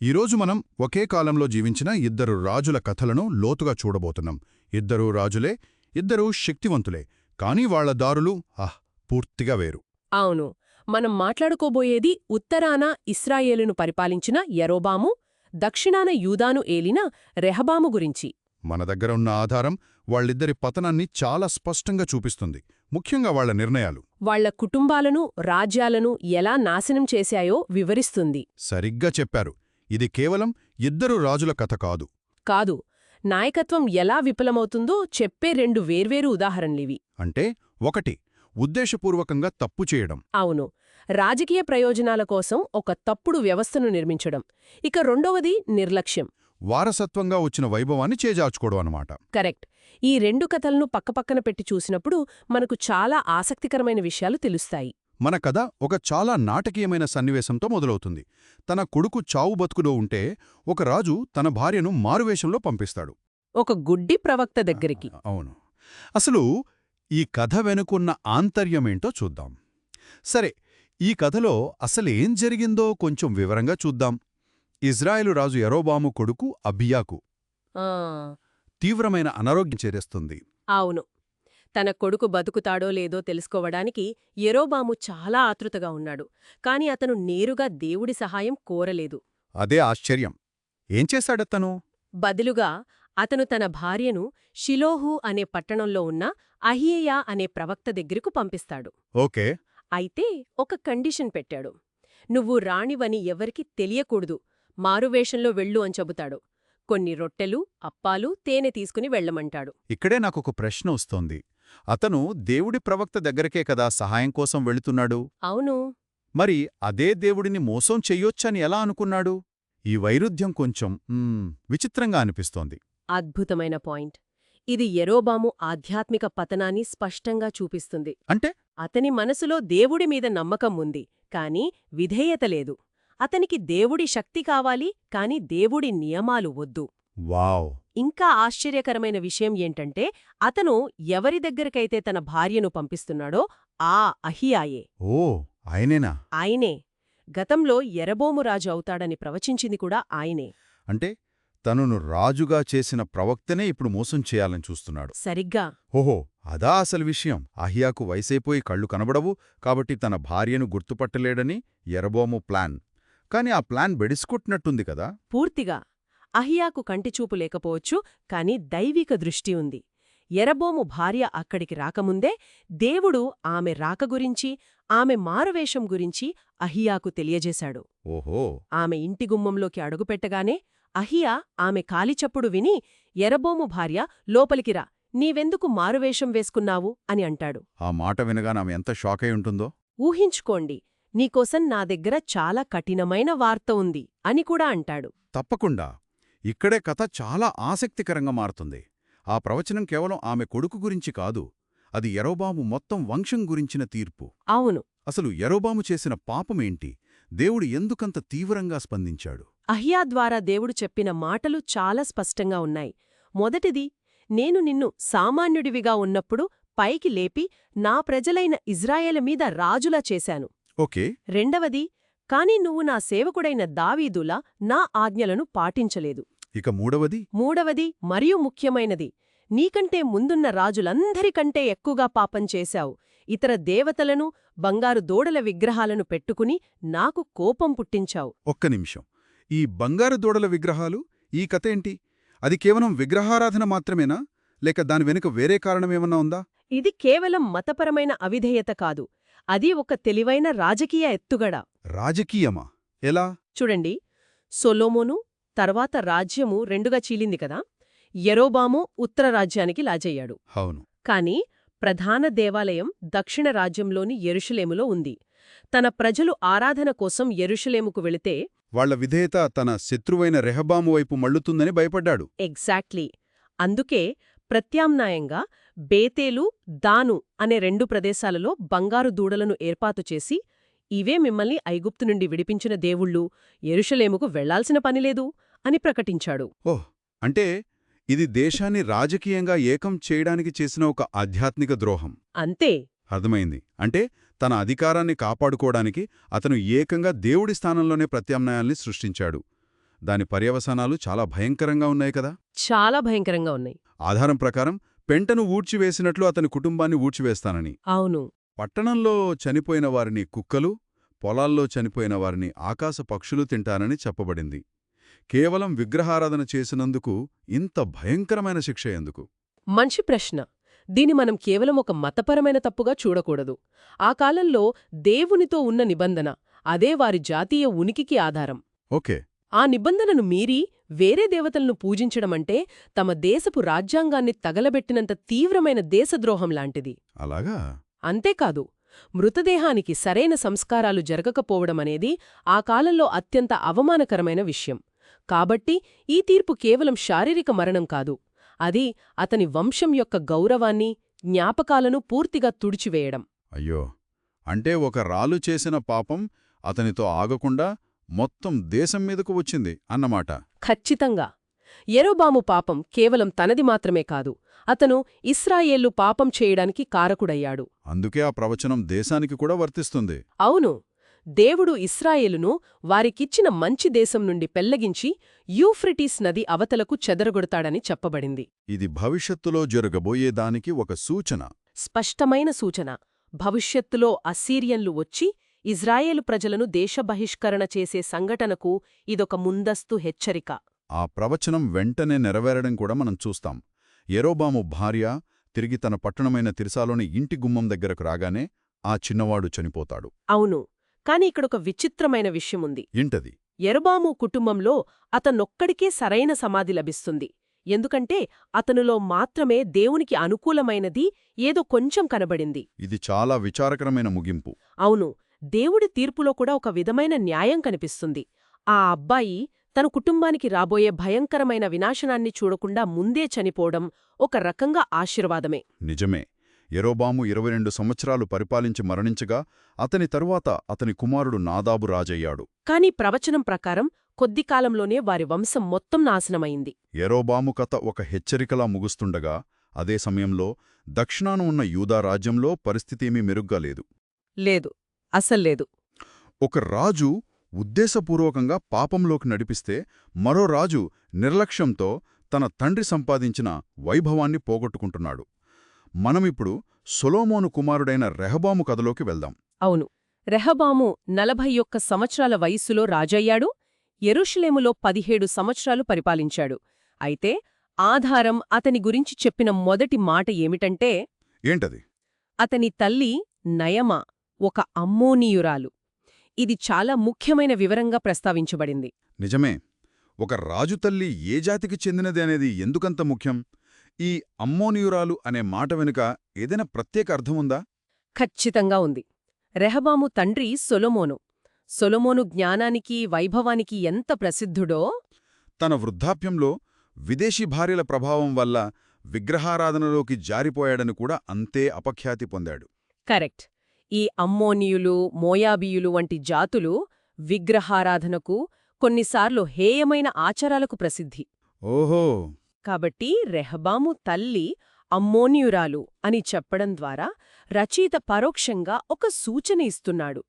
ఈరోజు మనం ఒకే కాలంలో జీవించిన ఇద్దరు రాజుల కథలను లోతుగా చూడబోతున్నాం. ఇద్దరూ రాజులే, ఇద్దరూ శక్తివంతులే, కానీ వాళ్ల దారులు పూర్తిగా వేరు. అవును, మనం మాట్లాడుకోబోయేది ఉత్తరాన ఇస్రాయేలును పరిపాలించిన యరొబాము, దక్షిణాన యూదాను ఏలిన రెహబాము గురించి. మన దగ్గర ఉన్న ఆధారం వాళ్ళిద్దరి పతనాన్ని చాలా స్పష్టంగా చూపిస్తుంది, ముఖ్యంగా వాళ్ల నిర్ణయాలు వాళ్ల కుటుంబాలను, రాజ్యాలను ఎలా నాశనం చేశాయో వివరిస్తుంది. సరిగ్గా చెప్పారు. ఇది కేవలం ఇద్దరు రాజుల కథ కాదు. కాదు, నాయకత్వం ఎలా విఫలమవుతుందో చెప్పే రెండు వేర్వేరు ఉదాహరణలివి. అంటే ఒకటి, ఉద్దేశపూర్వకంగా తప్పు చేయడం. అవును, రాజకీయ ప్రయోజనాల కోసం ఒక తప్పుడు వ్యవస్థను నిర్మించడం. ఇక రెండవది నిర్లక్ష్యం, వారసత్వంగా వచ్చిన వైభవాన్ని చేజార్చుకోవడం అన్నమాట. కరెక్ట్. ఈ రెండు కథలను పక్కపక్కన పెట్టి చూసినప్పుడు మనకు చాలా ఆసక్తికరమైన విషయాలు తెలుస్తాయి. మన కథ ఒక చాలా నాటకీయమైన సన్నివేశంతో మొదలవుతుంది. తన కొడుకు చావు బతుకులో ఉంటే ఒక రాజు తన భార్యను మారువేషంలో పంపిస్తాడు, ఒక గుడ్డి ప్రవక్త దగ్గరికి. అవును. అసలు ఈ కథ వెనుకున్న ఆంతర్యమేంటో చూద్దాం. సరే, ఈ కథలో అసలేం జరిగిందో కొంచెం వివరంగా చూద్దాం. ఇజ్రాయేలు రాజు యరొబాము కొడుకు అబియాకు తీవ్రమైన అనారోగ్యం చేరేస్తుంది. అవును, తన కొడుకు బతుకుతాడో లేదో తెలుసుకోవడానికి యరొబాము చాలా ఆతృతగా ఉన్నాడు. కాని అతను నేరుగా దేవుడి సహాయం కోరలేదు. అదే ఆశ్చర్యం. ఏం చేశాడతను? బదులుగా అతను తన భార్యను షిలోహు అనే పట్టణంలో ఉన్న అహీయా అనే ప్రవక్త దగ్గరకు పంపిస్తాడు. ఓకే. అయితే ఒక కండిషన్ పెట్టాడు. నువ్వు రాణివని ఎవరికీ తెలియకూడదు, మారువేషంలో వెళ్ళు అని చెబుతాడు. కొన్ని రొట్టెలు, అప్పాలు, తేనె తీసుకుని వెళ్లమంటాడు. ఇక్కడే నాకొక ప్రశ్న వస్తోంది. అతను దేవుడి ప్రవక్త దగ్గరకే కదా సహాయం కోసం వెళుతున్నాడు. అవును. మరి అదే దేవుడిని మోసం చెయ్యొచ్చని ఎలా అనుకున్నాడు? ఈ వైరుధ్యం కొంచెం విచిత్రంగా అనిపిస్తోంది. అద్భుతమైన పాయింట్. ఇది యరొబాము ఆధ్యాత్మిక పతనాన్ని స్పష్టంగా చూపిస్తుంది. అంటే అతని మనసులో దేవుడి మీద నమ్మకం ఉంది, కాని విధేయత లేదు. అతనికి దేవుడి శక్తి కావాలి, కాని దేవుడి నియమాలు వద్దు. వావ్! ఇంకా ఆశ్చర్యకరమైన విషయం ఏంటంటే, అతను ఎవరి దగ్గరకైతే తన భార్యను పంపిస్తున్నాడో ఆ అహియాయే. ఓ, ఆయనేనా? ఆయనే. గతంలో యరొబాము రాజు అవుతాడని ప్రవచించింది కూడా ఆయనే. అంటే తనను రాజుగా చేసిన ప్రవక్తనే ఇప్పుడు మోసం చేయాలని చూస్తున్నాడు. సరిగ్గా. ఓహో, అదా అసలు విషయం. అహియాకు వయసైపోయి కళ్ళు కనబడవు, కాబట్టి తన భార్యను గుర్తుపట్టలేడని యరొబాము ప్లాన్. కాని ఆ ప్లాన్ బెడిసికొట్టినట్టుంది కదా. పూర్తిగా. అహియాకు కంటిచూపు లేకపోవచ్చు, కాని దైవిక దృష్టి ఉంది. యరొబాము భార్య అక్కడికి రాకముందే దేవుడు ఆమె రాక గురించి, ఆమె మారువేషం గురించి అహియాకు తెలియజేశాడు. ఓహో. ఆమె ఇంటి గుమ్మంలోకి అడుగుపెట్టగానే అహియా ఆమె కాలిచప్పుడు విని, యరొబాము భార్య లోపలికిరా, నీవెందుకు మారువేషం వేసుకున్నావు అని అంటాడు. ఆ మాట వినగానే ఆమె ఎంత షాకై ఉంటుందో ఊహించుకోండి, నీకోసం నా దగ్గర చాలా కఠినమైన వార్త ఉంది అని కూడా అంటాడు. తప్పకుండా. ఇక్కడే కథ చాలా ఆసక్తికరంగా మారుతుంది. ఆ ప్రవచనం కేవలం ఆమె కొడుకు గురించి కాదు, అది యరొబాము మొత్తం వంశం గురించిన తీర్పు. అవును. అసలు యరొబాము చేసిన పాపమేంటి? దేవుడు ఎందుకంత తీవ్రంగా స్పందించాడు? అహియా ద్వారా దేవుడు చెప్పిన మాటలు చాలా స్పష్టంగా ఉన్నాయి. మొదటిది, నేను నిన్ను సామాన్యుడివిగా ఉన్నప్పుడు పైకి లేపి నా ప్రజలైన ఇజ్రాయేలు మీద రాజులా చేశాను. ఓకే. రెండవది, కాని నువ్వు నా సేవకుడైన దావీదులా నా ఆజ్ఞలను పాటించలేదు. ఇక మూడవది మరియు ముఖ్యమైనది, నీకంటే ముందున్న రాజులందరికంటే ఎక్కువగా పాపం చేశావు. ఇతర దేవతలను, బంగారు దూడల విగ్రహాలను పెట్టుకుని నాకు కోపం పుట్టించావు. ఒక్క నిమిషం. ఈ బంగారు దూడల విగ్రహాలు, ఈ కథేంటి? అది కేవలం విగ్రహారాధన మాత్రమేనా, లేక దాని వెనుక వేరే కారణమేమన్నా ఉందా? ఇది కేవలం మతపరమైన అవిధేయత కాదు, అది ఒక తెలివైన రాజకీయ ఎత్తుగడ. రాజకీయమా? ఎలా? చూడండి, సొలొమోను తర్వాత రాజ్యము రెండుగా చీలింది కదా. యరొబాము ఉత్తర రాజ్యానికి లాజయ్యాడు. అవును. కాని ప్రధాన దేవాలయం దక్షిణ రాజ్యంలోని యెరూషలేములో ఉంది. తన ప్రజలు ఆరాధన కోసం యెరూషలేముకు వెళితే వాళ్ల విధేయత తన శత్రువైన రెహబాము వైపు మళ్లుతుందని భయపడ్డాడు. ఎగ్జాక్ట్లీ. అందుకే ప్రత్యామ్నాయంగా బేతేలు, దాను అనే రెండు ప్రదేశాలలో బంగారు దూడలను ఏర్పాటు చేసి, ఇవే మిమ్మల్ని ఐగుప్తు నుండి విడిపించిన దేవుళ్ళు, యెరూషలేముకు వెళ్లాల్సిన పనిలేదు అని ప్రకటించాడు. ఓహ్, అంటే ఇది దేశాన్ని రాజకీయంగా ఏకం చేయడానికి చేసిన ఒక ఆధ్యాత్మిక ద్రోహం. అంతే. అర్థమైంది. అంటే తన అధికారాన్ని కాపాడుకోవడానికి అతను ఏకంగా దేవుడి స్థానంలోనే ప్రత్యామ్నాయాల్ని సృష్టించాడు. దాని పర్యవసానాలు చాలా భయంకరంగా ఉన్నాయి కదా. చాలా భయంకరంగా ఉన్నాయి. ఆధారం ప్రకారం పెంటను ఊడ్చివేసినట్లు అతని కుటుంబాన్ని ఊడ్చివేస్తానని, అవును. పట్టణంలో చనిపోయిన వారిని కుక్కలు, పొలాల్లో చనిపోయిన వారిని ఆకాశ పక్షులు తింటానని చెప్పబడింది. కేవలం విగ్రహారాధన చేసినందుకు ఇంత భయంకరమైన శిక్ష ఎందుకు? మంచి ప్రశ్న. దీని మనం కేవలం ఒక మతపరమైన తప్పుగా చూడకూడదు. ఆ కాలంలో దేవునితో ఉన్న నిబంధన, అదే వారి జాతీయ ఉనికికి ఆధారం. ఓకే. ఆ నిబంధనను మీరి వేరే దేవతలను పూజించడమంటే తమ దేశపు రాజ్యాంగాన్ని తగలబెట్టినంత తీవ్రమైన దేశద్రోహం లాంటిది. అలాగా? అంతేకాదు, మృతదేహానికి సరైన సంస్కారాలు జరగకపోవడమనేది ఆ కాలంలో అత్యంత అవమానకరమైన విషయం. కాబట్టి ఈ తీర్పు కేవలం శారీరక మరణం కాదు, అది అతని వంశం యొక్క గౌరవాన్ని, జ్ఞాపకాలను పూర్తిగా తుడిచివేయడం. అయ్యో, అంటే ఒక రాలు చేసిన పాపం అతనితో ఆగకుండా మొత్తం దేశం మీదకు వచ్చింది అన్నమాట. ఖచ్చితంగా. యెరోబాము పాపం కేవలం తనది మాత్రమే కాదు, అతను ఇశ్రాయేలు పాపం చేయడానికి కారకుడయ్యాడు. అందుకే ఆ ప్రవచనం దేశానికి కూడా వర్తిస్తుంది. అవును. దేవుడు ఇశ్రాయేలును వారికిచ్చిన మంచి దేశం నుండి పెళ్లగించి యూఫ్రటీస్ నది అవతలకు చెదరగొడతాడని చెప్పబడింది. ఇది భవిష్యత్తులో జరగబోయేదానికి ఒక సూచన. స్పష్టమైన సూచన. భవిష్యత్తులో అస్సీరియన్లు వచ్చి ఇజ్రాయేలు ప్రజలను దేశబహిష్కరణ చేసే సంఘటనకు ఇదొక ముందస్తు హెచ్చరిక. ఆ ప్రవచనం వెంటనే నెరవేరడం కూడా మనం చూస్తాం. యెరోబాము భార్య తిరిగి తన పట్టణమైన తిర్సాలోని ఇంటి గుమ్మం దగ్గరకు రాగానే ఆ చిన్నవాడు చనిపోతాడు. అవును. కాని ఇక్కడొక విచిత్రమైన విషయముంది. ఏంటది? యెరోబాము కుటుంబంలో అతనొక్కడికే సరైన సమాధి లభిస్తుంది. ఎందుకంటే అతనులో మాత్రమే దేవునికి అనుకూలమైనది ఏదో కొంచెం కనబడింది. ఇది చాలా విచారకరమైన ముగింపు. అవును. దేవుడి తీర్పులో కూడా ఒక విధమైన న్యాయం కనిపిస్తుంది. ఆ అబ్బాయి తన కుటుంబానికి రాబోయే భయంకరమైన వినాశనాన్ని చూడకుండా ముందే చనిపోవడం ఒక రకంగా ఆశీర్వాదమే. నిజమే. యెరోబాము 22 సంవత్సరాలు పరిపాలించి మరణించగా అతని తరువాత అతని కుమారుడు నాదాబు రాజయ్యాడు. కాని ప్రవచనం ప్రకారం కొద్ది కాలంలోనే వారి వంశం మొత్తం నాశనమైంది. యెరోబాము కథ ఒక హెచ్చరికలా ముగుస్తుండగా అదే సమయంలో దక్షిణాన ఉన్న యూదా రాజ్యంలో పరిస్థితేమీ మెరుగ్గా లేదు. లేదు, అసల్లేదు. ఒక రాజు ఉద్దేశపూర్వకంగా పాపంలోకి నడిపిస్తే మరో రాజు నిర్లక్ష్యంతో తన తండ్రి సంపాదించిన వైభవాన్ని పోగొట్టుకుంటున్నాడు. మనమిప్పుడు సొలొమోను కుమారుడైన రెహబాము కథలోకి వెళ్దాం. అవును. రెహబాము 41 సంవత్సరాల వయస్సులో రాజయ్యాడు. యెరూషలేములో 17 సంవత్సరాలు పరిపాలించాడు. అయితే ఆధారం అతని గురించి చెప్పిన మొదటి మాట ఏమిటంటే, ఏంటది? అతని తల్లి నయమా ఒక అమ్మోనీయురాలు. ఇది చాలా ముఖ్యమైన వివరంగా ప్రస్తావించబడింది. నిజమే. ఒక రాజు తల్లి ఏ జాతికి చెందినది అనేది ఎందుకంత ముఖ్యం? ఈ అమ్మోనీయురాలు అనే మాట వెనుక ఏదైనా ప్రత్యేక అర్థముందా? ఖచ్చితంగా ఉంది. రెహబాము తండ్రి సొలొమోను. సొలొమోను జ్ఞానానికి, వైభవానికి ఎంత ప్రసిద్ధుడో. తన వృద్ధాప్యంలో విదేశీ భార్యల ప్రభావం వల్ల విగ్రహారాధనలోకి జారిపోయాడని కూడా అంతే అపఖ్యాతి పొందాడు. కరెక్ట్. ఈ అమ్మోనీయులు, మోయాబీయులు వంటి జాతులు విగ్రహారాధనకు, కొన్నిసార్లు హేయమైన ఆచారాలకు ప్రసిద్ధి. ఓహో! కాబట్టి రెహబాము తల్లి అమ్మోనీయురాలు అని చెప్పడం ద్వారా రచయిత పరోక్షంగా ఒక సూచన ఇస్తున్నాడు.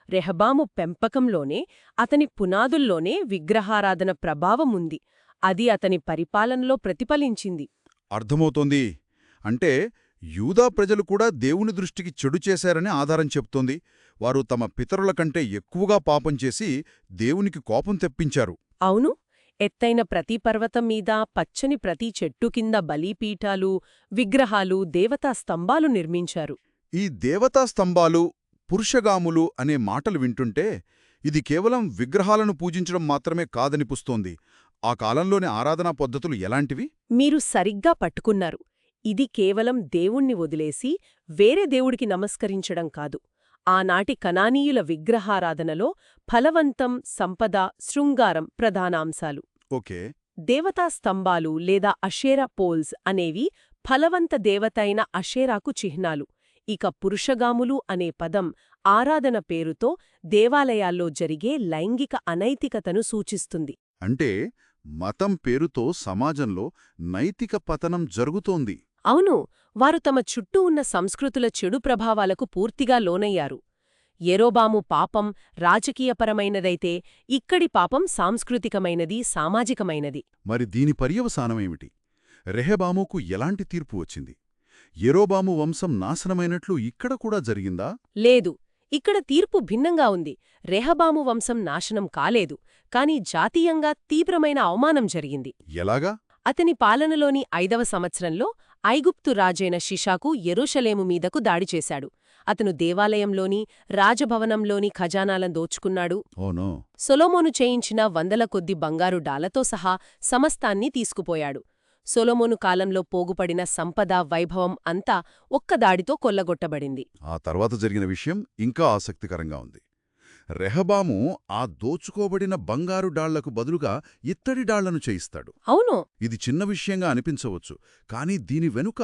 రెహబాము పెంపకంలోనే, అతని పునాదుల్లోనే విగ్రహారాధన ప్రభావముంది. అది అతని పరిపాలనలో ప్రతిఫలించింది. అర్థమవుతోంది. అంటే యూదా ప్రజలు కూడా దేవుని దృష్టికి చెడు చేశారని ఆధారం చెప్తోంది. వారు తమ పితరుల కంటే ఎక్కువగా పాపం చేసి దేవునికి కోపం తెప్పించారు. అవును. ఎత్తైన ప్రతి పర్వతం మీద, పచ్చని ప్రతి చెట్టు కింద బలిపీఠాలు, విగ్రహాలు, దేవతా స్తంభాలు నిర్మించారు. ఈ దేవతా స్తంభాలు, పురుషగాములు అనే మాటలు వింటుంటే ఇది కేవలం విగ్రహాలను పూజించడం మాత్రమే కాదనిపిస్తోంది. ఆ కాలంలోని ఆరాధనా పద్ధతులు ఎలాంటివి? మీరు సరిగ్గా పట్టుకున్నారు. ఇది కేవలం దేవుణ్ణి వదిలేసి వేరే దేవుడికి నమస్కరించడం కాదు. ఆనాటి కనానీయుల విగ్రహారాధనలో ఫలవంతం, సంపద, శృంగారం ప్రధానాంశాలు. ఓకే. దేవతా స్తంభాలు లేదా అషేరా పోల్స్ అనేవి ఫలవంత దేవతైన అషేరాకు చిహ్నాలు. ఇక పురుషగాములు అనే పదం ఆరాధన పేరుతో దేవాలయాల్లో జరిగే లైంగిక అనైతికతను సూచిస్తుంది. అంటే మతం పేరుతో సమాజంలో నైతిక పతనం జరుగుతోంది. అవును. వారు తమ చుట్టూ ఉన్న సంస్కృతుల చెడు ప్రభావాలకు పూర్తిగా లోనయ్యారు. యెరోబాము పాపం రాజకీయపరమైనదైతే ఇక్కడి పాపం సాంస్కృతికమైనది, సామాజికమైనది. మరి దీని పర్యవసానమేమిటి? రెహబాముకు ఎలాంటి తీర్పు వచ్చింది? యెరోబాము వంశం నాశనమైనట్లు ఇక్కడ కూడా జరిగిందా? లేదు, ఇక్కడ తీర్పు భిన్నంగా ఉంది. రెహబాము వంశం నాశనం కాలేదు, కాని జాతీయంగా తీవ్రమైన అవమానం జరిగింది. ఎలాగా? అతని పాలనలోని 5వ సంవత్సరంలో ఐగుప్తు రాజైన షిషాకు యెరూషలేము మీదకు దాడి చేశాడు. అతను దేవాలయంలోని, రాజభవనంలోని ఖజానాలను దోచుకున్నాడు. ఓనో! సొలొమోను చేయించిన 100ల కొద్ది బంగారు డాలతో సహా సమస్తాన్ని తీసుకుపోయాడు. సొలొమోను కాలంలో పోగుపడిన సంపద, వైభవం అంతా ఒక్క దాడితో కొల్లగొట్టబడింది. ఆ తర్వాత జరిగిన విషయం ఇంకా ఆసక్తికరంగా ఉంది. రెహబాము ఆ దోచుకోబడిన బంగారు డాళ్లకు బదులుగా ఇత్తడి డాళ్లను చేయిస్తాడు. అవును, ఇది చిన్న విషయంగా అనిపించవచ్చు, కానీ దీని వెనుక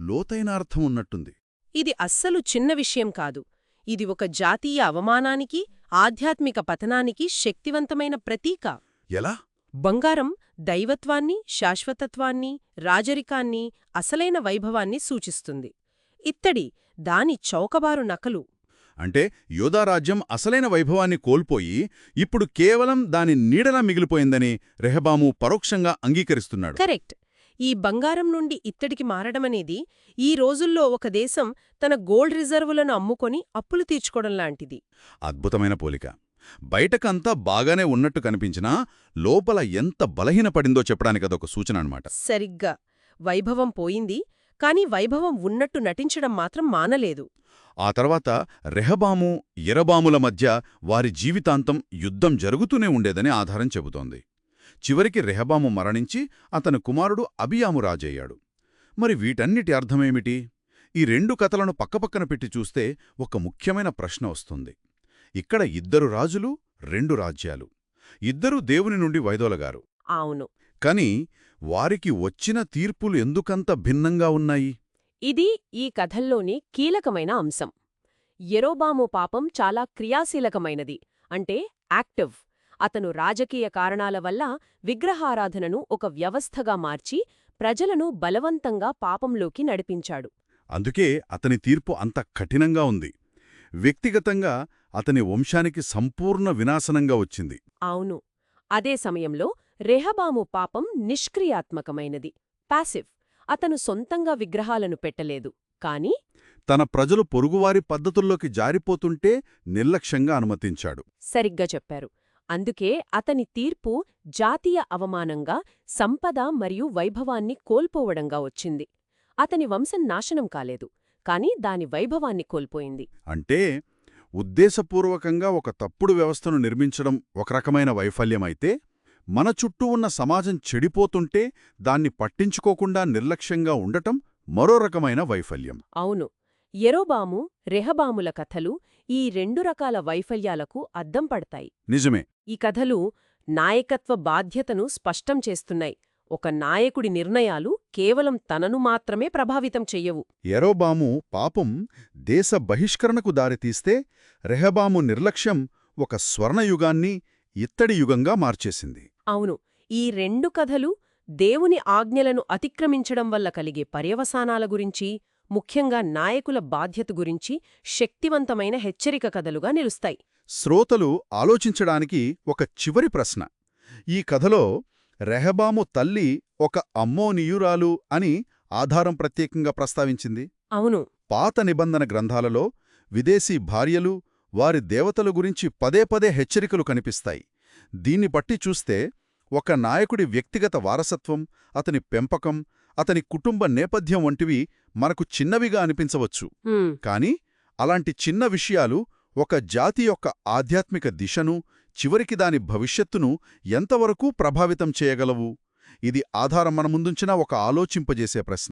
లోతైన అర్థం ఉన్నట్టుంది. ఇది అస్సలు చిన్న విషయం కాదు. ఇది ఒక జాతీయ అవమానానికి, ఆధ్యాత్మిక పతనానికి శక్తివంతమైన ప్రతీక. ఎలా? బంగారం దైవత్వాన్ని, శాశ్వతత్వాన్ని, రాజరికాన్ని, అసలైన వైభవాన్ని సూచిస్తుంది. ఇత్తడి దాని చౌకబారు నకలు. అంటే యోధారాజ్యం అసలైన వైభవాన్ని కోల్పోయి ఇప్పుడు కేవలం దాని నీడలా మిగిలిపోయిందని రెహబాము పరోక్షంగా అంగీకరిస్తున్నాడు. కరెక్ట్. ఈ బంగారం నుండి ఇత్తడికి మారడమనేది ఈ రోజుల్లో ఒక దేశం తన గోల్డ్ రిజర్వులను అమ్ముకొని అప్పులు తీర్చుకోవడం లాంటిది. అద్భుతమైన పోలిక. బయటకంతా బాగానే ఉన్నట్టు కనిపించినా లోపల ఎంత బలహీనపడిందో చెప్పడానికదొక సూచన అన్నమాట. సరిగ్గా. వైభవం పోయింది, కాని వైభవం ఉన్నట్టు నటించడం మాత్రం మానలేదు. ఆ తర్వాత రెహబాము, యెరబాముల మధ్య వారి జీవితాంతం యుద్ధం జరుగుతూనే ఉండేదని ఆధారం చెబుతోంది. చివరికి రెహబాము మరణించి అతని కుమారుడు అబియాము రాజయ్యాడు. మరి వీటన్నిటి అర్థమేమిటి? ఈ రెండు కథలను పక్కపక్కన పెట్టి చూస్తే ఒక ముఖ్యమైన ప్రశ్న వస్తుంది. ఇక్కడ ఇద్దరు రాజులు, రెండు రాజ్యాలు. ఇద్దరూ దేవుని నుండి వైదొలగారు. అవును. కాని వారికి వచ్చిన తీర్పులు ఎందుకంత భిన్నంగా ఉన్నాయి? ఇది ఈ కథల్లోని కీలకమైన అంశం. యెరోబాము పాపం చాలా క్రియాశీలకమైనది, అంటే యాక్టివ్. అతను రాజకీయ కారణాల వల్ల విగ్రహారాధనను ఒక వ్యవస్థగా మార్చి ప్రజలను బలవంతంగా పాపంలోకి నడిపించాడు. అందుకే అతని తీర్పు అంత కఠినంగా ఉంది. వ్యక్తిగతంగా అతని వంశానికి సంపూర్ణ వినాశనంగా వచ్చింది. అవును. అదే సమయంలో రెహబాము పాపం నిష్క్రియాత్మకమైనది, పాసివ్. అతను సొంతంగా విగ్రహాలను పెట్టలేదు, కాని తన ప్రజలు పొరుగువారి పద్ధతుల్లోకి జారిపోతుంటే నిర్లక్ష్యంగా అనుమతించాడు. సరిగ్గా చెప్పారు. అందుకే అతని తీర్పు జాతీయ అవమానంగా, సంపద మరియు వైభవాన్ని కోల్పోవడంగా వచ్చింది. అతని వంశం నాశనం కాలేదు, కాని దాని వైభవాన్ని కోల్పోయింది. అంటే ఉద్దేశపూర్వకంగా ఒక తప్పుడు వ్యవస్థను నిర్మించడం ఒక రకమైన వైఫల్యమైతే, మన చుట్టూ ఉన్న సమాజం చెడిపోతుంటే దాన్ని పట్టించుకోకుండా నిర్లక్ష్యంగా ఉండటం మరో రకమైన వైఫల్యం. అవును. యెరోబాము, రెహబాముల కథలు ఈ రెండు రకాల వైఫల్యాలకు అద్దం పడతాయి. నిజమే. ఈ కథలు నాయకత్వ బాధ్యతను స్పష్టం చేస్తున్నాయి. ఒక నాయకుడి నిర్ణయాలు కేవలం తనను మాత్రమే ప్రభావితం చెయ్యవు. యెరోబాము పాపం దేశ బహిష్కరణకు దారితీస్తే, రెహబాము నిర్లక్ష్యం ఒక స్వర్ణయుగాన్ని ఇత్తడి యుగంగా మార్చేసింది. అవును. ఈ రెండు కథలు దేవుని ఆజ్ఞలను అతిక్రమించడం వల్ల కలిగే పర్యవసానాల గురించి, ముఖ్యంగా నాయకుల బాధ్యత గురించి శక్తివంతమైన హెచ్చరిక కథలుగా నిలుస్తాయి. శ్రోతలు ఆలోచించడానికి ఒక చివరి ప్రశ్న. ఈ కథలో రెహబాము తల్లి ఒక అమ్మోనీయురాలు అని ఆధారం ప్రత్యేకంగా ప్రస్తావించింది. అవును. పాత నిబంధన గ్రంథాలలో విదేశీ భార్యలు, వారి దేవతల గురించి పదే పదే హెచ్చరికలు కనిపిస్తాయి. దీన్ని బట్టి చూస్తే ఒక నాయకుడి వ్యక్తిగత వారసత్వం, అతని పెంపకం, అతని కుటుంబ నేపథ్యం వంటివి మనకు చిన్నవిగా అనిపించవచ్చు. కాని అలాంటి చిన్న విషయాలు ఒక జాతి యొక్క ఆధ్యాత్మిక దిశను, చివరికి దాని భవిష్యత్తును ఎంతవరకు ప్రభావితం చేయగలవు? ఇది ఆధారం మన ముందుంచిన ఒక ఆలోచింపజేసే ప్రశ్న.